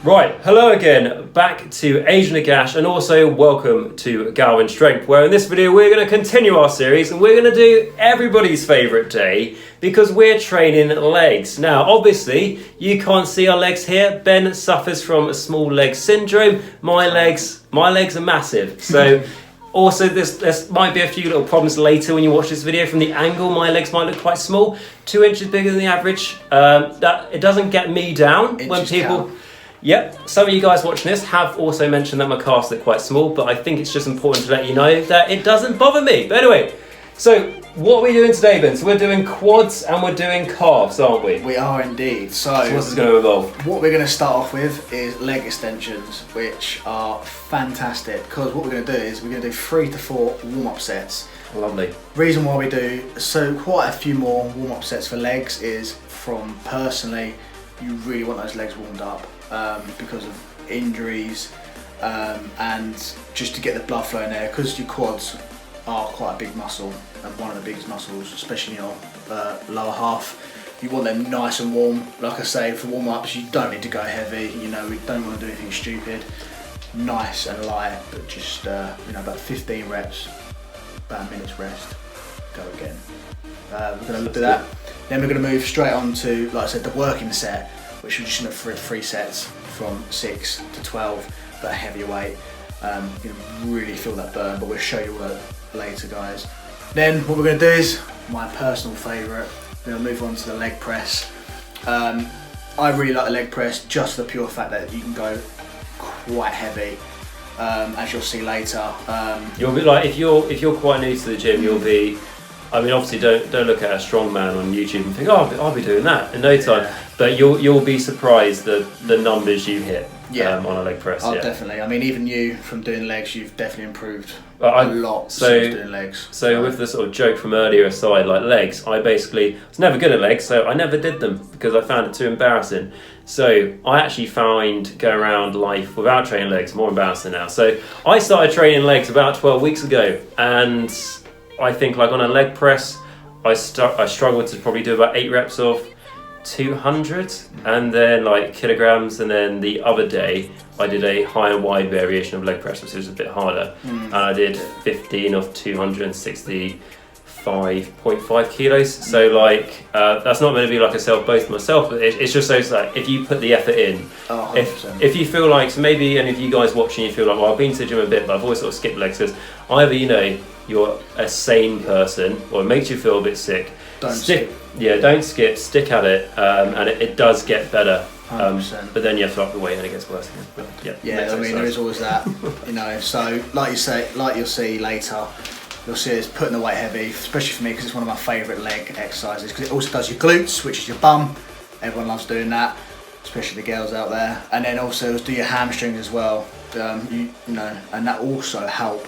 Right, hello again, back to Age Nagash, and also welcome to Galvin Strength, where in this video we're going to continue our series and we're going to do everybody's favourite day because we're training legs. Now, obviously, you can't see our legs here. Ben suffers from a small leg syndrome. My legs are massive, so also there might be a few little problems later when you watch this video. From the angle, my legs might look quite small, 2 inches bigger than the average. That it doesn't get me down when people... Count. Yep, some of you guys watching this have also mentioned that my calves look quite small, but I think it's just important to let you know that it doesn't bother me. But anyway, so what are we doing today, Ben? So we're doing quads and we're doing calves, aren't we? We are indeed. So what's this going to involve? What we're going to start off with is leg extensions, which are fantastic because what we're going to do is we're going to do 3 to 4 warm-up sets. Lovely. Reason why we do so quite a few more warm-up sets for legs is from personally, you really want those legs warmed up. Because of injuries and just to get the blood flow in there, because your quads are quite a big muscle and one of the biggest muscles, especially in your lower half. You want them nice and warm. Like I say, for warm-ups you don't need to go heavy, you know, we don't want to do anything stupid. Nice and light, but just about 15 reps, about a minute's rest, go again. We're going to look at that. Then we're going to move straight on to, like I said, the working set, which we're just going to do 3 sets from 6 to 12, but a heavier weight. You can really feel that burn, but we'll show you all that later, guys. Then what we're going to do is my personal favourite. We're going to move on to the leg press. I really like the leg press just for the pure fact that you can go quite heavy, as you'll see later. You'll be like, if you're quite new to the gym, you'll be. I mean, obviously, don't look at a strong man on YouTube and think, oh, I'll be doing that in no time. Yeah. But you'll be surprised the numbers you hit on a leg press. Oh, definitely. I mean, even you from doing legs, you've definitely improved a lot since doing legs. So with the sort of joke from earlier aside, like legs, I basically was never good at legs, so I never did them because I found it too embarrassing. So I actually find going around life without training legs more embarrassing now. So I started training legs about 12 weeks ago, and I think like on a leg press, I struggled to probably do about 8 reps of 200 and then like kilograms, and then the other day I did a high and wide variation of leg press, which was a bit harder, and I did 15 of 265.5 kilos. So like that's not going to be like a self-boast myself, but it's just so like if you put the effort in, if you feel like, so maybe, and if you guys watching you feel like, well, I've been to the gym a bit but I've always sort of skipped legs, because either you're a sane person or it makes you feel a bit sick, don't skip, stick at it, and it does get better, but then you have to up the weight and it gets worse again. But I mean, there is always that, so like you'll see later, you'll see it's putting the weight heavy, especially for me because it's one of my favourite leg exercises, because it also does your glutes, which is your bum. Everyone loves doing that, especially the girls out there, and then also do your hamstrings as well, and that also help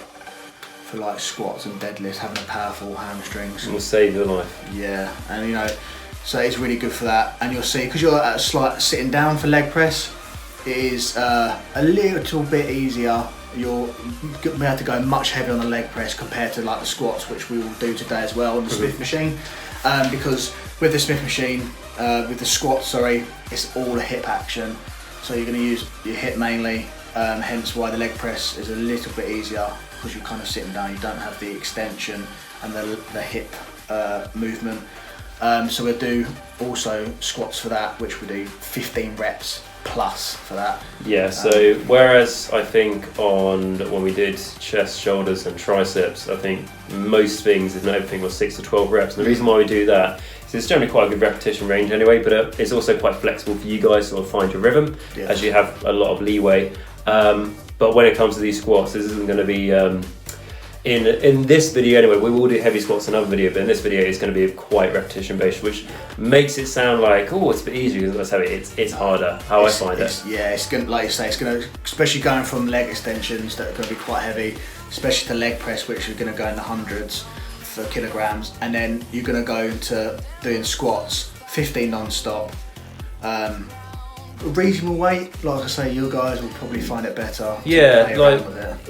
for like squats and deadlifts, having a powerful hamstrings. It will save your life. Yeah, and so it's really good for that. And you'll see, because you're at a slight sitting down for leg press, it is a little bit easier. You'll be able to go much heavier on the leg press compared to like the squats, which we will do today as well on the Smith machine. Because with the Smith machine, with the squats, it's all a hip action. So you're going to use your hip mainly, hence why the leg press is a little bit easier, because you're kind of sitting down, you don't have the extension and the hip movement. So we'll do also squats for that, which we do 15 reps plus for that. Yeah, so whereas I think when we did chest, shoulders and triceps, I think most things, if not everything, was 6 to 12 reps. And the reason why we do that is it's generally quite a good repetition range anyway, but it's also quite flexible for you guys to sort of find your rhythm, as you have a lot of leeway. But when it comes to these squats, this isn't going to be, in this video anyway, we will do heavy squats in another video, but in this video it's going to be quite repetition based, which makes it sound like, oh, it's a bit easier, because that's how it's harder, I find it. Yeah, it's going to, like you say, it's going to, especially going from leg extensions that are going to be quite heavy, especially to leg press, which are going to go in the hundreds for kilograms, and then you're going to go to doing squats, 15 non-stop. Reasonable weight, like I say, you guys will probably find it better. Yeah,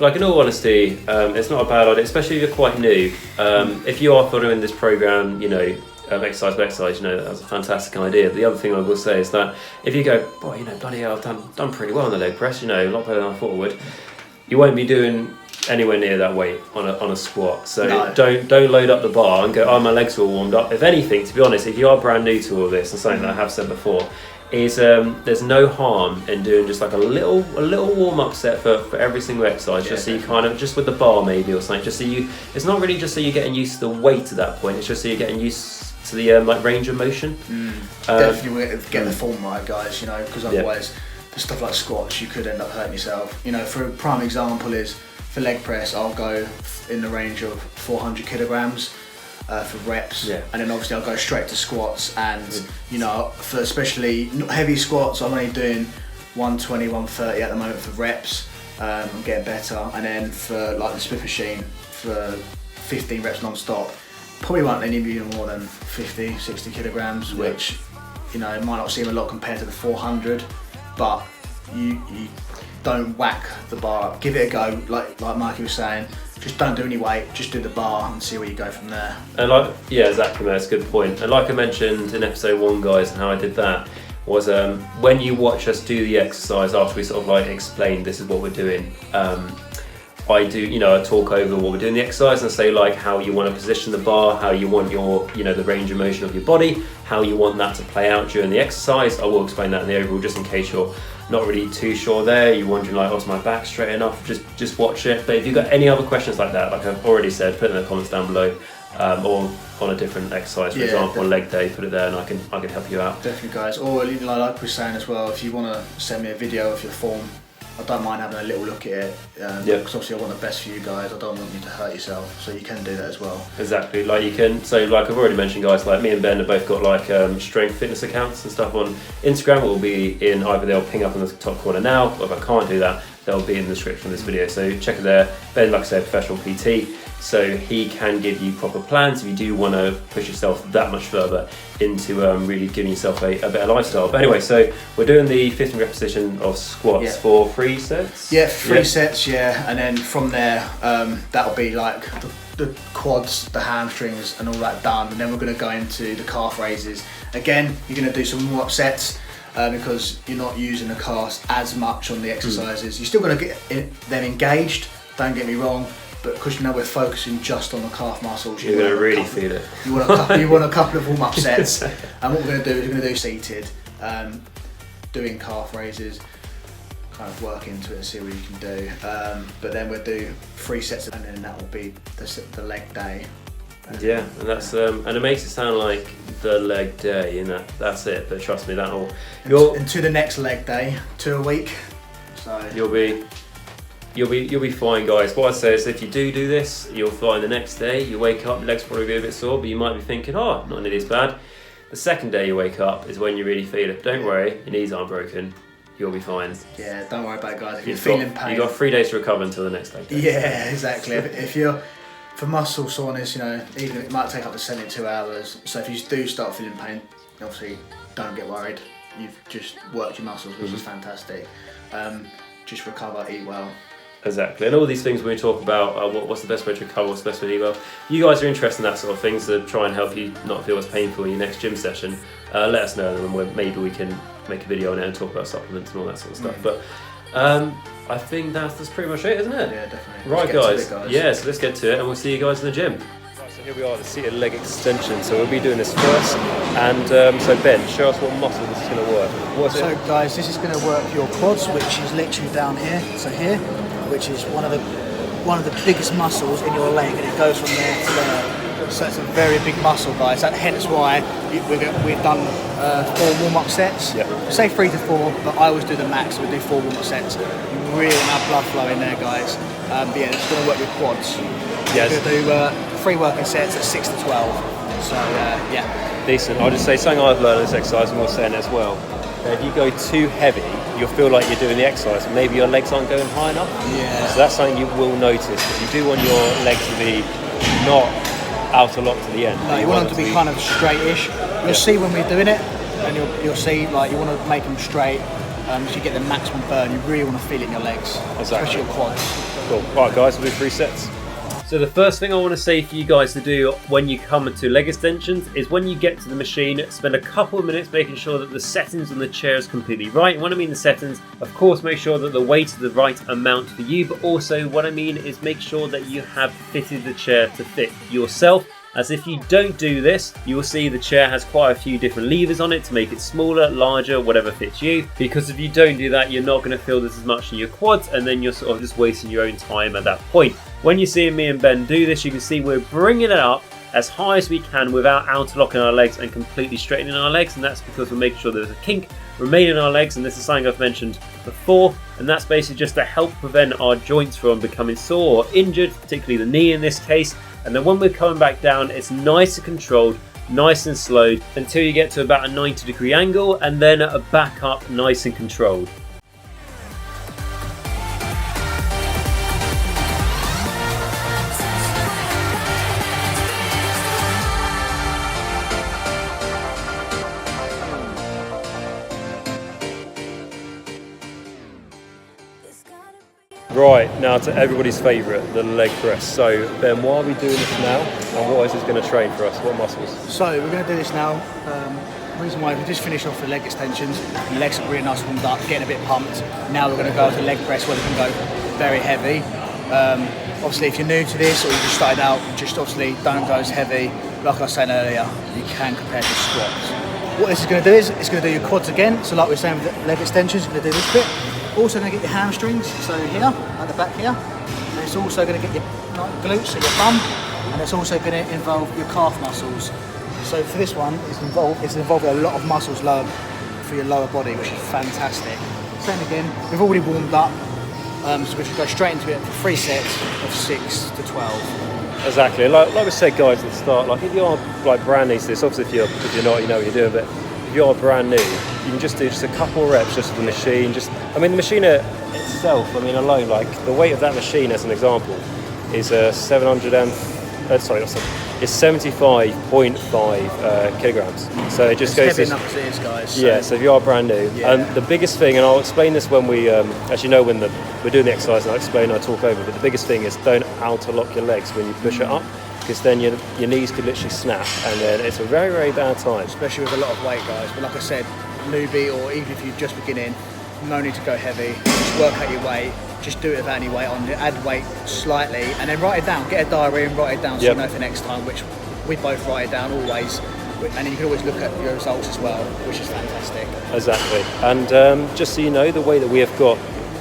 like in all honesty, it's not a bad idea, especially if you're quite new. If you are following this program, exercise by exercise, you know, that's a fantastic idea. The other thing I will say is that if you go, boy, you know, bloody hell, I've done pretty well on the leg press, you know, a lot better than I thought I would, you won't be doing anywhere near that weight on a squat. So don't load up the bar and go, oh, my legs are all warmed up. If anything, to be honest, if you are brand new to all this, and something that I have said before, is there's no harm in doing just like a little warm-up set for every single exercise, just so you kind of, just with the bar maybe or something, just so you, it's not really just so you're getting used to the weight at that point, it's just so you're getting used to the like range of motion. Definitely get the form right, guys, you know, because otherwise the stuff like squats, you could end up hurting yourself. You know, for a prime example is, for leg press, I'll go in the range of 400 kilograms for reps, and then obviously I'll go straight to squats, and you know, for especially heavy squats, I'm only doing 120, 130 at the moment for reps. I'm getting better, and then for like the Smith machine, for 15 reps non-stop, probably won't any more than 50, 60 kilograms, which, you know, it might not seem a lot compared to the 400, but you don't whack the bar up. Give it a go, like Mikey was saying. Just don't do any weight, just do the bar and see where you go from there. And like, yeah, exactly, mate, that's a good point. And like I mentioned in episode 1, guys, and how I did that was when you watch us do the exercise after we sort of like explained this is what we're doing. I do, you know, I talk over what we're doing the exercise and say like how you want to position the bar, how you want your, you know, the range of motion of your body, how you want that to play out during the exercise. I will explain that in the overall, just in case you're not really too sure there, you're wondering like, oh, is my back straight enough? Just watch it. But if you've got any other questions like that, like I've already said, put it in the comments down below, or on a different exercise, for example, on leg day, put it there and I can help you out. Definitely, guys. Or like we were saying as well, if you want to send me a video of your form, I don't mind having a little look at it, because obviously I want the best for you guys. I don't want you to hurt yourself, so you can do that as well. Exactly, like you can, so like I've already mentioned, guys, like me and Ben have both got like strength fitness accounts and stuff on Instagram. It will be in, either they'll ping up in the top corner now, or if I can't do that, they'll be in the description of this video, so check it there. Ben, like I said, professional PT, so he can give you proper plans if you do want to push yourself that much further into really giving yourself a better lifestyle. But anyway, so we're doing the 15 repetition of squats for 3 sets? Yeah, 3 sets, and then from there, that'll be like the quads, the hamstrings and all that done, and then we're going to go into the calf raises. Again, you're going to do some warm-up sets, because you're not using the calves as much on the exercises. You're still going to get them engaged, don't get me wrong, but because you know we're focusing just on the calf muscles, you're going to really feel it. You want a couple of warm-up sets, and what we're going to do is we're going to do seated, doing calf raises, kind of work into it and see what you can do. But then we'll do 3 sets, and then that will be the leg day. Yeah, and that's and it makes it sound like the leg day, and that's it. But trust me, that'll into the next leg day, 2 a week. So you'll be fine, guys. What I say is, if you do this, you'll find the next day you wake up, your legs probably be a bit sore, but you might be thinking, oh, not nearly as bad. The second day you wake up is when you really feel it. Don't worry, your knees aren't broken. You'll be fine. Yeah, don't worry about it, guys. If you're feeling pain, you've got 3 days to recover until the next leg day. Yeah, exactly. If you're for muscle soreness, you know, even it might take up to 72 hours. So if you do start feeling pain, obviously don't get worried. You've just worked your muscles, which is fantastic. Just recover, eat well. Exactly, and all these things when we talk about what's the best way to recover, what's the best way to eat well. You guys are interested in that sort of things to try and help you not feel as painful in your next gym session. Let us know, and maybe we can make a video on it and talk about supplements and all that sort of stuff. But I think that's pretty much it, isn't it? Yeah, definitely. Right, guys. Yeah, so let's get to it, and we'll see you guys in the gym. Right, so here we are, the seated leg extension. So we'll be doing this first, and so Ben, show us what muscle this is going to work. What's it? Guys, this is going to work your quads, which is literally down here. So here, which is one of the biggest muscles in your leg, and it goes from there to there. So it's a very big muscle, guys. Hence why we've done 4 warm-up sets. Yeah. Say 3 to 4, but I always do the max. So we do 4 warm-up sets. You really want to have blood flow in there, guys. But yeah, it's going to work your quads. Yes. We're going to do 3 working sets at 6 to 12. So yeah. Decent. I'll just say something I've learned in this exercise, and we'll say it as well. If you go too heavy, you'll feel like you're doing the exercise. Maybe your legs aren't going high enough. Yeah. So that's something you will notice, because you do want your legs to be not out a lot to the end. No, you want them to be kind of straightish. You'll see when we're doing it, and you'll see like you want to make them straight, so you get the maximum burn. You really want to feel it in your legs, especially your quads. Cool. Right, guys, we'll do 3 sets. So the first thing I want to say for you guys to do when you come to leg extensions is when you get to the machine, spend a couple of minutes making sure that the settings on the chair is completely right. And when I mean the settings, of course, make sure that the weight is the right amount for you, but also what I mean is make sure that you have fitted the chair to fit yourself. As if you don't do this, you will see the chair has quite a few different levers on it to make it smaller, larger, whatever fits you. Because if you don't do that, you're not going to feel this as much in your quads, and then you're sort of just wasting your own time at that point. When you're seeing me and Ben do this, you can see we're bringing it up as high as we can without outerlocking our legs and completely straightening our legs, and that's because we're making sure there's a kink remain in our legs, and this is something I've mentioned before, and that's basically just to help prevent our joints from becoming sore or injured, particularly the knee in this case. And then when we're coming back down, it's nice and controlled, nice and slowed until you get to about a 90-degree angle, and then back up nice and controlled. Right, now to everybody's favourite, the leg press. So Ben, why are we doing this now, and what is this going to train for us? What muscles? So we're going to do this now. The reason why we just finished off with leg extensions, the legs are really nice warmed up, getting a bit pumped. Now we're going to go to leg press where we can go very heavy. Obviously if you're new to this or you just started out, just obviously don't go as heavy. Like I was saying earlier, you can compare to squats. What this is going to do is it's going to do your quads again. So like we were saying with the leg extensions, you're going to do this bit. Also going to get your hamstrings, so here, at the back here. And it's also going to get your glutes, so your bum. And it's also going to involve your calf muscles. So for this one, it's involved a lot of muscles lower for your lower body, which is fantastic. Same again, we've already warmed up, so we should go straight into it for 3 sets of 6 to 12. Exactly, like we said guys at the start, like if you're like brand new to this, obviously if you're not, you know what you're doing, but if you're brand new, you can just do just a couple of reps just with the machine. I mean the machine itself, I mean alone, like the weight of that machine as an example is 75.5 kilograms. So it just goes heavy enough as it is, guys. So. Yeah, so if you are brand new, and the biggest thing, and I'll explain this when we, as you know, when we're doing the exercise, and I talk over, but the biggest thing is don't outerlock your legs when you push it up, because then your knees could literally snap, and then it's a very, very bad time. Especially with a lot of weight, guys. But like I said, newbie, or even if you're just beginning, no need to go heavy. Just work out your weight. Just do it without any weight on it. Add weight slightly, and then write it down. Get a diary and write it down so you know for next time, which we both write it down always. And then you can always look at your results as well, which is fantastic. Exactly. And just so you know, the weight that we have got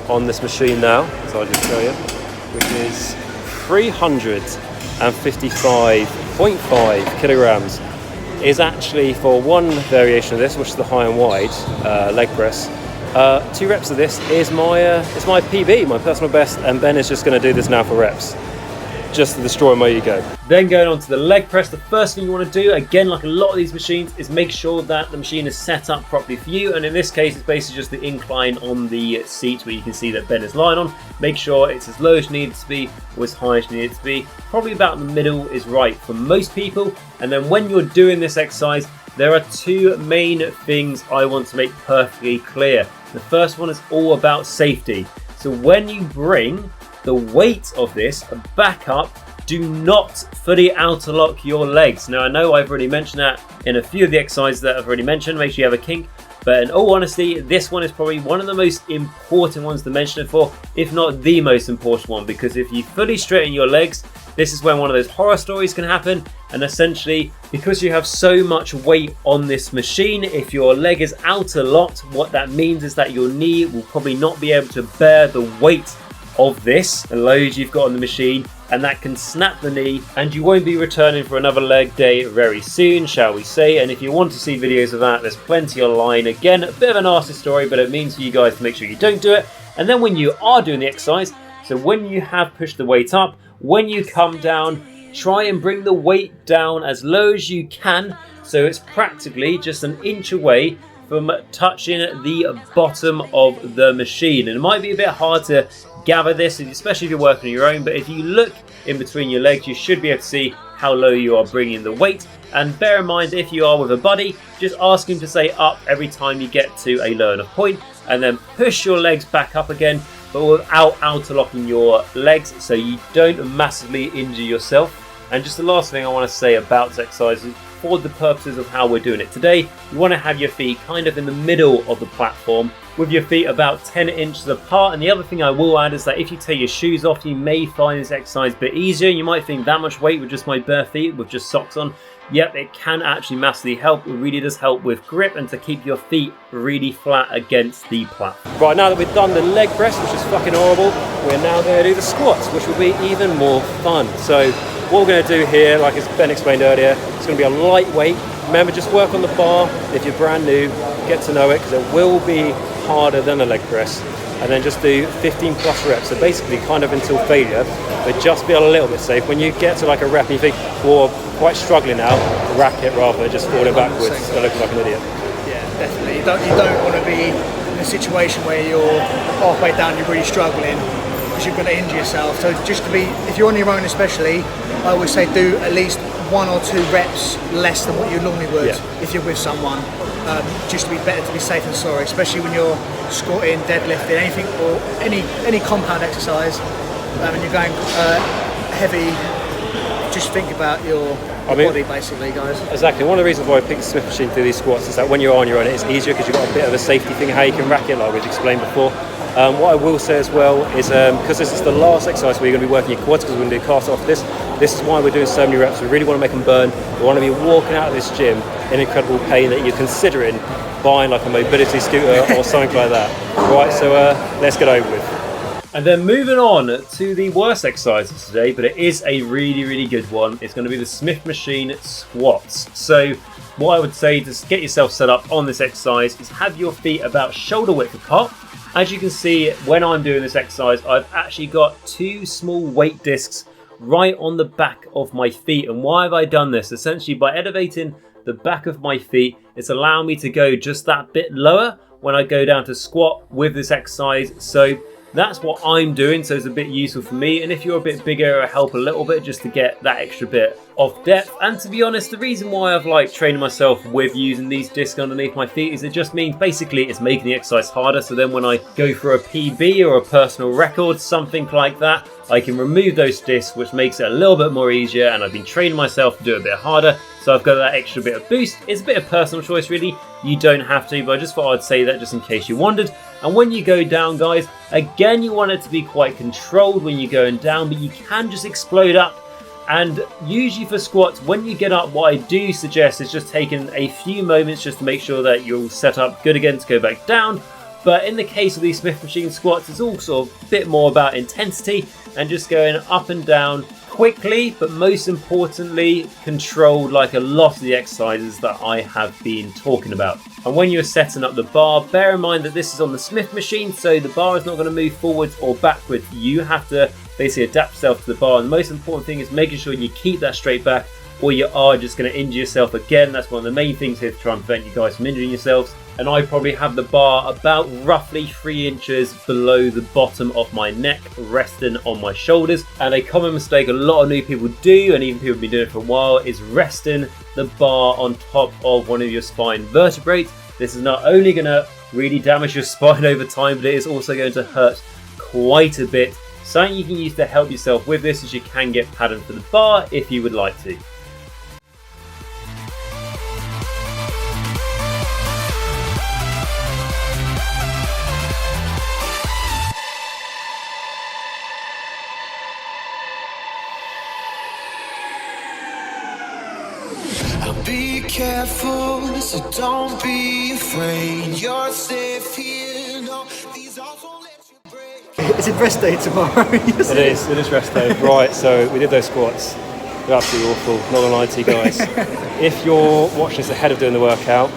on this machine now, so I'll just show you, which is 355.5 kilograms, is actually for one variation of this, which is the high and wide leg press. 2 reps of this is my PB, my personal best, and Ben is just going to do this now for reps, just to destroy my ego. Then going on to the leg press, the first thing you want to do, again like a lot of these machines, is make sure that the machine is set up properly for you, and in this case it's basically just the incline on the seat where you can see that Ben is lying on. Make sure it's as low as you need it to be or as high as you need it to be. Probably about the middle is right for most people. And then when you're doing this exercise, there are 2 main things I want to make perfectly clear. The first one is all about safety. So when you bring the weight of this back up, do not fully outerlock your legs. Now I know I've already mentioned that in a few of the exercises that I've already mentioned, make sure you have a kink, but in all honesty, this one is probably one of the most important ones to mention it for, if not the most important one, because if you fully straighten your legs, this is when one of those horror stories can happen. And essentially, because you have so much weight on this machine, if your leg is outerlocked, what that means is that your knee will probably not be able to bear the weight of this, the load you've got on the machine, and that can snap the knee, and you won't be returning for another leg day very soon, shall we say. And if you want to see videos of that, there's plenty online. Again, a bit of a nasty story, but it means for you guys to make sure you don't do it. And then when you are doing the exercise, so when you have pushed the weight up, when you come down, try and bring the weight down as low as you can, so it's practically just an inch away from touching the bottom of the machine. And it might be a bit hard to gather this, especially if you're working on your own, but if you look in between your legs, you should be able to see how low you are bringing the weight. And bear in mind, if you are with a buddy, just ask him to say up every time you get to a low enough point, and then push your legs back up again but without outerlocking your legs so you don't massively injure yourself. And just the last thing I want to say about this exercise is, for the purposes of how we're doing it today, you want to have your feet kind of in the middle of the platform with your feet about 10 inches apart. And the other thing I will add is that if you take your shoes off, you may find this exercise a bit easier. You might think that much weight with just my bare feet with just socks on. Yep, it can actually massively help. It really does help with grip and to keep your feet really flat against the platform. Right, now that we've done the leg press, which is fucking horrible, we're now going to do the squats, which will be even more fun. So what we're going to do here, like as Ben explained earlier, it's going to be a lightweight. Remember, just work on the bar. If you're brand new, get to know it, because it will be harder than a leg press. And then just do 15 plus reps. So basically kind of until failure, but just be a little bit safe. When you get to like a rep and you think, well, I'm quite struggling now, rack it rather than just falling backwards and looking like an idiot. Yeah, definitely. You don't want to be in a situation where you're halfway down, you're really struggling, because you're going to injure yourself. So just to be, if you're on your own especially, I always say do at least 1 or 2 reps less than what you normally would if you're with someone, just to be better, to be safe and sorry, especially when you're squatting, deadlifting, anything, or any compound exercise, and you're going heavy. Just think about your body, basically, guys. Exactly. One of the reasons why I picked the Smith machine through these squats is that when you're on your own, it's easier because you've got a bit of a safety thing how you can rack it, like we've explained before. What I will say as well is, because this is the last exercise where you're going to be working your quads, because we're going to do cast off this is why we're doing so many reps. We really want to make them burn. We want to be walking out of this gym in incredible pain that you're considering buying like a mobility scooter or something like that. Right, so let's get over with. And then moving on to the worst exercises today, but it is a really, really good one. It's going to be the Smith machine squats. So what I would say to get yourself set up on this exercise is have your feet about shoulder width apart. As you can see, when I'm doing this exercise, I've actually got 2 small weight discs right on the back of my feet. And why have I done this? Essentially, by elevating the back of my feet, it's allowing me to go just that bit lower when I go down to squat with this exercise. So that's what I'm doing, so it's a bit useful for me. And if you're a bit bigger, it'll help a little bit just to get that extra bit of depth. And to be honest, the reason why I've like trained myself with using these discs underneath my feet is it just means basically it's making the exercise harder. So then when I go for a PB or a personal record, something like that, I can remove those discs, which makes it a little bit more easier. And I've been training myself to do it a bit harder, so I've got that extra bit of boost. It's a bit of personal choice really. You don't have to, but I just thought I'd say that just in case you wondered. And when you go down, guys, again, you want it to be quite controlled when you're going down, but you can just explode up. And usually for squats, when you get up, what I do suggest is just taking a few moments just to make sure that you're set up good again to go back down. But in the case of these Smith machine squats, it's all sort of a bit more about intensity and just going up and down quickly, but most importantly, controlled, like a lot of the exercises that I have been talking about. And when you're setting up the bar, bear in mind that this is on the Smith machine, so the bar is not going to move forwards or backwards. You have to basically adapt yourself to the bar. And the most important thing is making sure you keep that straight back, or you are just going to injure yourself again. That's one of the main things here to try and prevent you guys from injuring yourselves. And I probably have the bar about roughly 3 inches below the bottom of my neck, resting on my shoulders. And a common mistake a lot of new people do, and even people have been doing it for a while, is resting the bar on top of one of your spine vertebrae. This is not only going to really damage your spine over time, but it is also going to hurt quite a bit. Something you can use to help yourself with this is you can get padding for the bar if you would like to. Be careful, so don't be afraid. You're safe here. No, these arms won't let you break. It's a rest day tomorrow. It is rest day. Right, so we did those squats. They're absolutely awful, not gonna lie to you guys. If you're watching this ahead of doing the workout,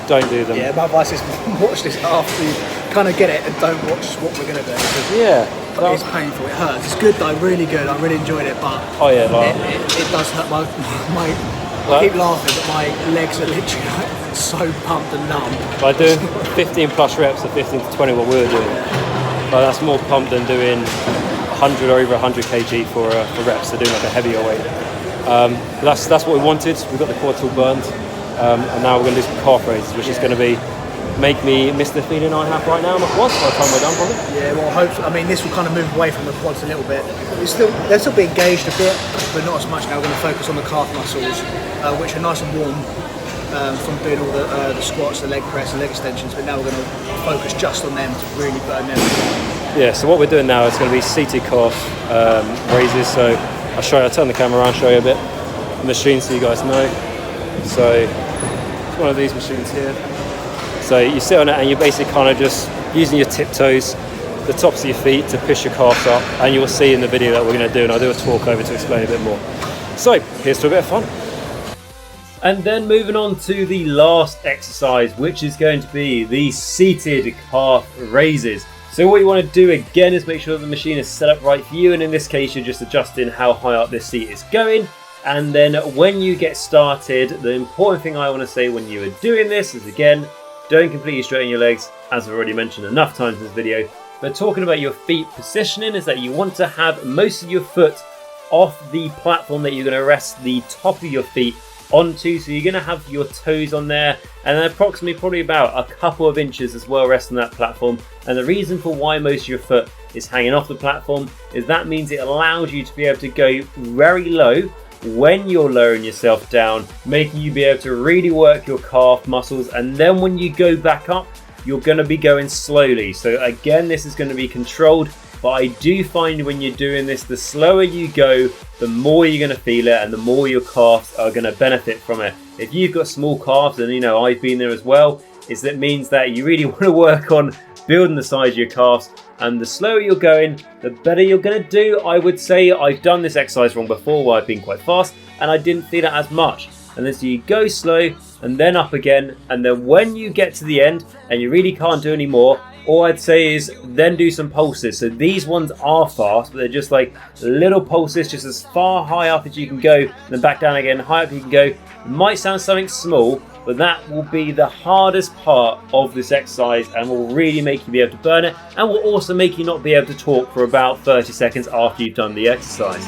don't do them. Yeah, my advice is watch this after you kind of get it and don't watch what we're going to do. Yeah. It's painful, it hurts. It's good though, really good. I really enjoyed it, but oh yeah, like, it does hurt my I keep laughing, but my legs are literally like so pumped and numb. By doing 15 plus reps of 15 to 20, what we were doing, but that's more pumped than doing 100 or over 100 kg for reps, so doing like a heavier weight. But that's what we wanted. We've got the quads all burned, and now we're going to do some calf raises, which is going to be make me miss the feeling I have right now on my quads by the time we're done probably. Yeah, well, hopefully, I mean, this will kind of move away from the quads a little bit. They'll still be engaged a bit, but not as much now. We're going to focus on the calf muscles, which are nice and warm from doing all the squats, the leg press and leg extensions, but now we're going to focus just on them to really burn them. Yeah, so what we're doing now is going to be seated calf raises. So I'll turn the camera around, show you a bit the machine so you guys know. So it's one of these machines here. So you sit on it and you're basically kind of just using your tiptoes, the tops of your feet to push your calves up, and you'll see in the video that we're going to do, and I'll do a talk over to explain a bit more. So here's to a bit of fun. And then moving on to the last exercise, which is going to be the seated calf raises. So what you want to do again is make sure that the machine is set up right for you, and in this case you're just adjusting how high up this seat is going. And then when you get started, the important thing I want to say when you are doing this is, again, don't completely straighten your legs, as I've already mentioned enough times in this video. But talking about your feet positioning is that you want to have most of your foot off the platform that you're going to rest the top of your feet onto. So you're going to have your toes on there, and then approximately probably about a couple of inches as well resting that platform. And the reason for why most of your foot is hanging off the platform is that means it allows you to be able to go very low when you're lowering yourself down, making you be able to really work your calf muscles, and then when you go back up, you're going to be going slowly. So again, this is going to be controlled, but I do find when you're doing this, the slower you go, the more you're going to feel it, and the more your calves are going to benefit from it. If you've got small calves, and you know I've been there as well, it means that you really want to work on building the size of your calves, and the slower you're going, the better you're going to do. I would say I've done this exercise wrong before where I've been quite fast and I didn't feel it as much. And then so you go slow and then up again, and then when you get to the end and you really can't do any more, all I'd say is then do some pulses. So these ones are fast, but they're just like little pulses, just as far high up as you can go, and then back down again, high up you can go. It might sound something small, but that will be the hardest part of this exercise and will really make you be able to burn it, and will also make you not be able to talk for about 30 seconds after you've done the exercise.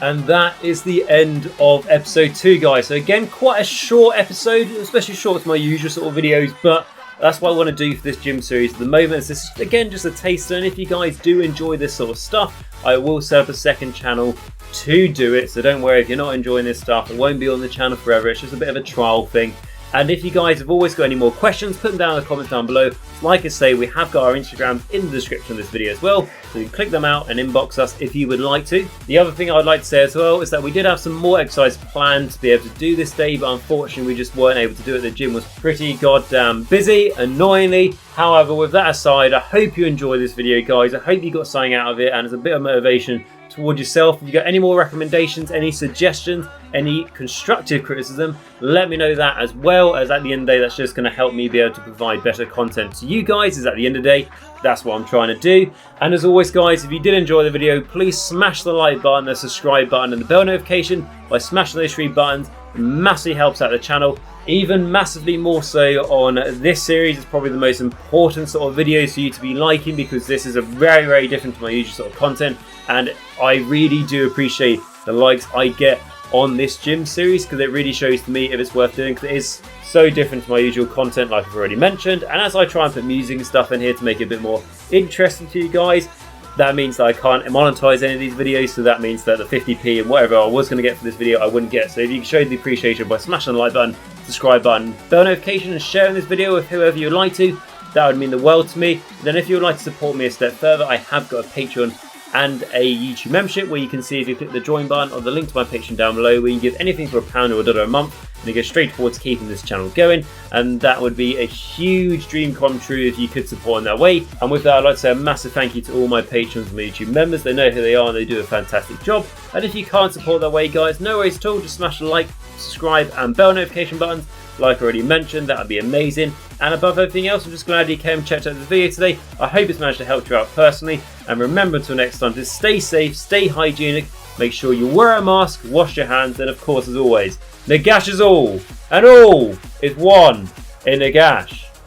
And that is the end of episode 2, guys. So again, quite a short episode, especially short to my usual sort of videos, but that's what I want to do for this gym series at the moment. This is, again, just a taster, and if you guys do enjoy this sort of stuff, I will set up a second channel to do it. So don't worry if you're not enjoying this stuff, it won't be on the channel forever. It's just a bit of a trial thing. And if you guys have always got any more questions, put them down in the comments down below. Like I say, we have got our Instagrams in the description of this video as well, so you can click them out and inbox us if you would like to. The other thing I'd like to say as well is that we did have some more exercise planned to be able to do this day, but unfortunately we just weren't able to do it. The gym was pretty goddamn busy, annoyingly. However, with that aside, I hope you enjoyed this video, guys. I hope you got something out of it, and it's a bit of motivation towards yourself. If you got any more recommendations, any suggestions, any constructive criticism, let me know that, as well as at the end of the day, that's just going to help me be able to provide better content to you guys. Is at the end of the day, that's what I'm trying to do. And as always, guys, if you did enjoy the video, please smash the like button, the subscribe button, and the bell notification. By smashing those 3 buttons, it massively helps out the channel. Even massively more so on this series. It's probably the most important sort of videos for you to be liking, because this is a very, very different to my usual sort of content, and I really do appreciate the likes I get on this gym series, because it really shows to me if it's worth doing, because it is so different to my usual content, like I've already mentioned. And as I try and put music and stuff in here to make it a bit more interesting to you guys, that means that I can't monetize any of these videos, so that means that the 50p and whatever I was going to get for this video I wouldn't get. So if you can show the appreciation by smashing the like button, subscribe button, bell notification, and sharing this video with whoever you'd like to, that would mean the world to me. And then if you would like to support me a step further, I have got a Patreon and a YouTube membership, where you can see, if you click the join button or the link to my Patreon down below, where you can give anything for £1 or $1 a month, and it goes straight towards keeping this channel going. And that would be a huge dream come true if you could support in that way. And with that, I'd like to say a massive thank you to all my patrons and my YouTube members. They know who they are and they do a fantastic job. And if you can't support that way, guys, no worries at all, just smash the like, subscribe and bell notification buttons. like I already mentioned, that would be amazing. And above everything else, I'm just glad you came and checked out the video today. I hope it's managed to help you out personally. And remember, until next time, to stay safe, stay hygienic, make sure you wear a mask, wash your hands, and of course, as always, Nagash'S all, and all is one in Nagash.